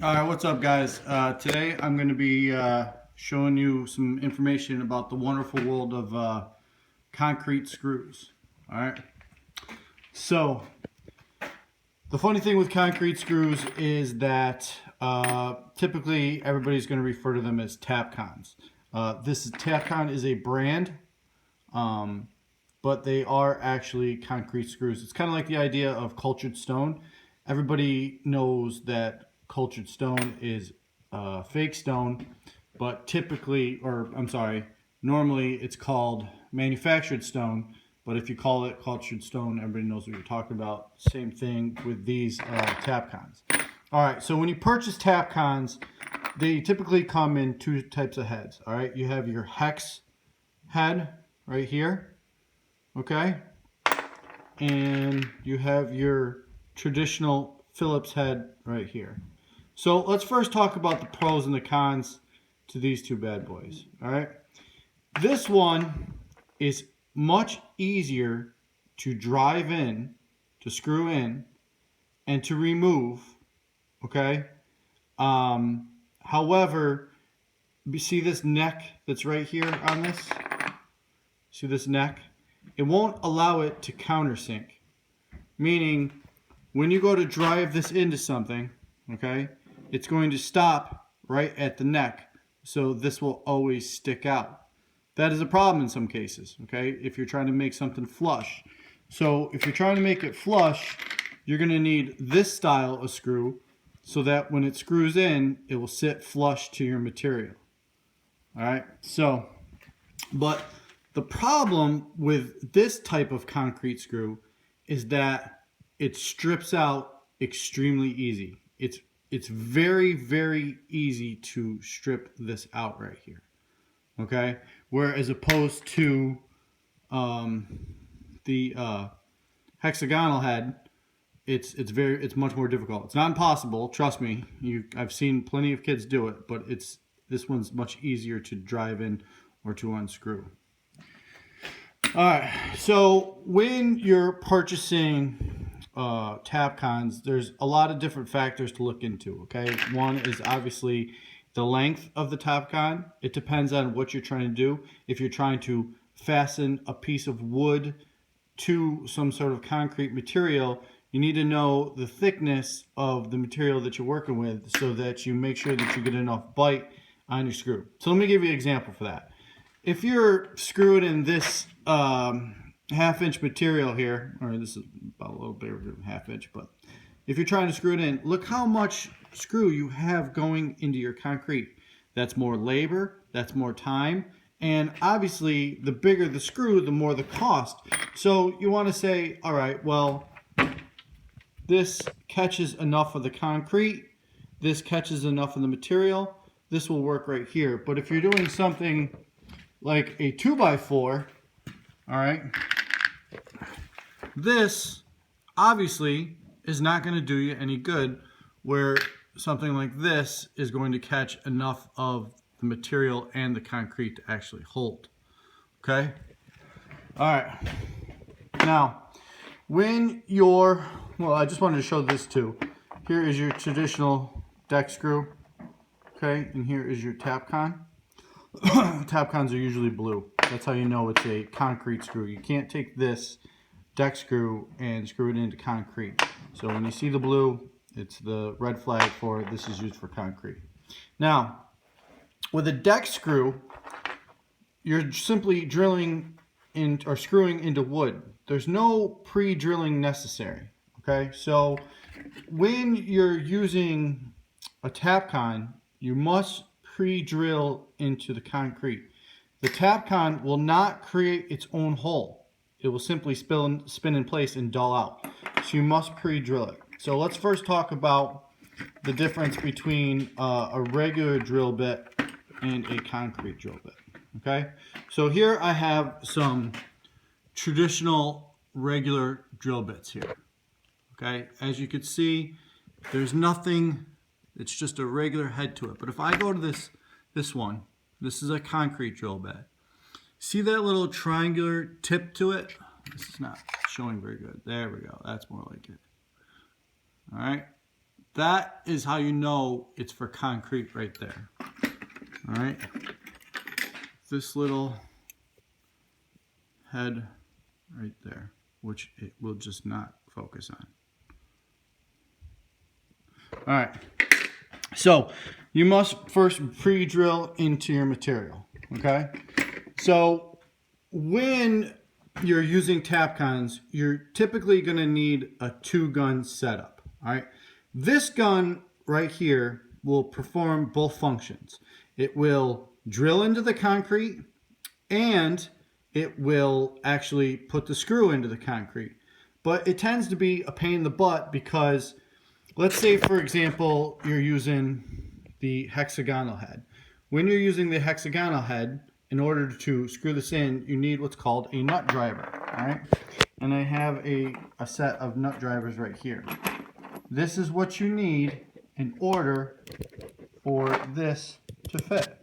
All right, what's up, guys? Today I'm going to be showing you some information about the wonderful world of concrete screws. All right. So the funny thing with concrete screws is that typically everybody's going to refer to them as Tapcons. Tapcon is a brand, but they are actually concrete screws. It's kind of like the idea of cultured stone. Everybody knows that cultured stone is fake stone, but normally it's called manufactured stone. But if you call it cultured stone, everybody knows what you're talking about. Same thing with these Tapcons. All right, so when you purchase Tapcons, they typically come in two types of heads. All right, you have your hex head right here, okay, and you have your traditional Phillips head right here. So let's first talk about the pros and the cons to these two bad boys. All right, this one is much easier to drive in, to screw in, and to remove. Okay. However, you see this neck that's right here on this? See this neck? It won't allow it to countersink. Meaning, when you go to drive this into something, okay, it's going to stop right at the neck. So this will always stick out. That is a problem in some cases, okay, if you're trying to make something flush. So if you're trying to make it flush, you're going to need this style of screw so that when it screws in, it will sit flush to your material. All right, so, but the problem with this type of concrete screw is that it strips out extremely easy. It's very, very easy to strip this out right here. Okay, whereas opposed to the hexagonal head, it's much more difficult. It's not impossible, trust me. I've seen plenty of kids do it, but this one's much easier to drive in or to unscrew. All right, so when you're purchasing Tapcons, there's a lot of different factors to look into. Okay, one is obviously the length of the Tapcon. It depends on what you're trying to do. If you're trying to fasten a piece of wood to some sort of concrete material, you need to know the thickness of the material that you're working with so that you make sure that you get enough bite on your screw. So let me give you an example for that. If you're screwing in this half-inch material here, or this is about a little bigger than half-inch, but if you're trying to screw it in, look how much screw you have going into your concrete. That's more labor, that's more time, and obviously the bigger the screw, the more the cost. So you want to say, all right, well, this catches enough of the concrete, this catches enough of the material, this will work right here. But if you're doing something like a 2x4, all right, this obviously is not going to do you any good, where something like this is going to catch enough of the material and the concrete to actually hold. Okay? All right. Now, when you're, well, I just wanted to show this too. Here is your traditional deck screw. Okay? And here is your Tapcon. Tapcons are usually blue. That's how you know it's a concrete screw. You can't take this deck screw and screw it into concrete. So when you see the blue, it's the red flag for this is used for concrete. Now, with a deck screw, you're simply drilling in or screwing into wood. There's no pre-drilling necessary. Okay, so when you're using a Tapcon, you must pre-drill into the concrete. The Tapcon will not create its own hole. It will simply spin in place and dull out. So you must pre-drill it. So let's first talk about the difference between a regular drill bit and a concrete drill bit. Okay, so here I have some traditional regular drill bits here. Okay, as you can see, there's nothing. It's just a regular head to it. But if I go to this one, this is a concrete drill bit. See that little triangular tip to it? This is not showing very good. There we go. That's more like it. All right. That is how you know it's for concrete right there. All right. This little head right there, which it will just not focus on. All right. So you must first pre-drill into your material. Okay. So when you're using Tapcons, you're typically going to need a 2-gun setup. All right. This gun right here will perform both functions. It will drill into the concrete and it will actually put the screw into the concrete. But it tends to be a pain in the butt because, let's say for example, you're using the hexagonal head. When you're using the hexagonal head, in order to screw this in, you need what's called a nut driver. All right, and I have a set of nut drivers right here. This is what you need in order for this to fit.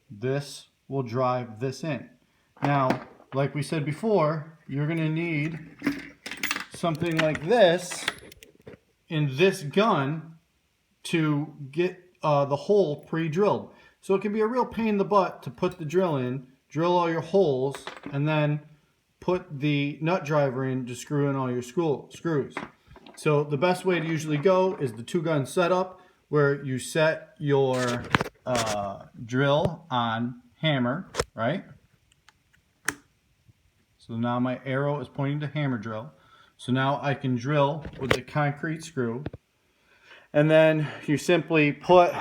This will drive this in. Now, like we said before, you're going to need something like this in this gun to get the hole pre-drilled. So it can be a real pain in the butt to put the drill in, drill all your holes, and then put the nut driver in to screw in all your screws. So the best way to usually go is the 2-gun setup, where you set your drill on hammer, right? So now my arrow is pointing to hammer drill. So now I can drill with the concrete screw. And then you simply put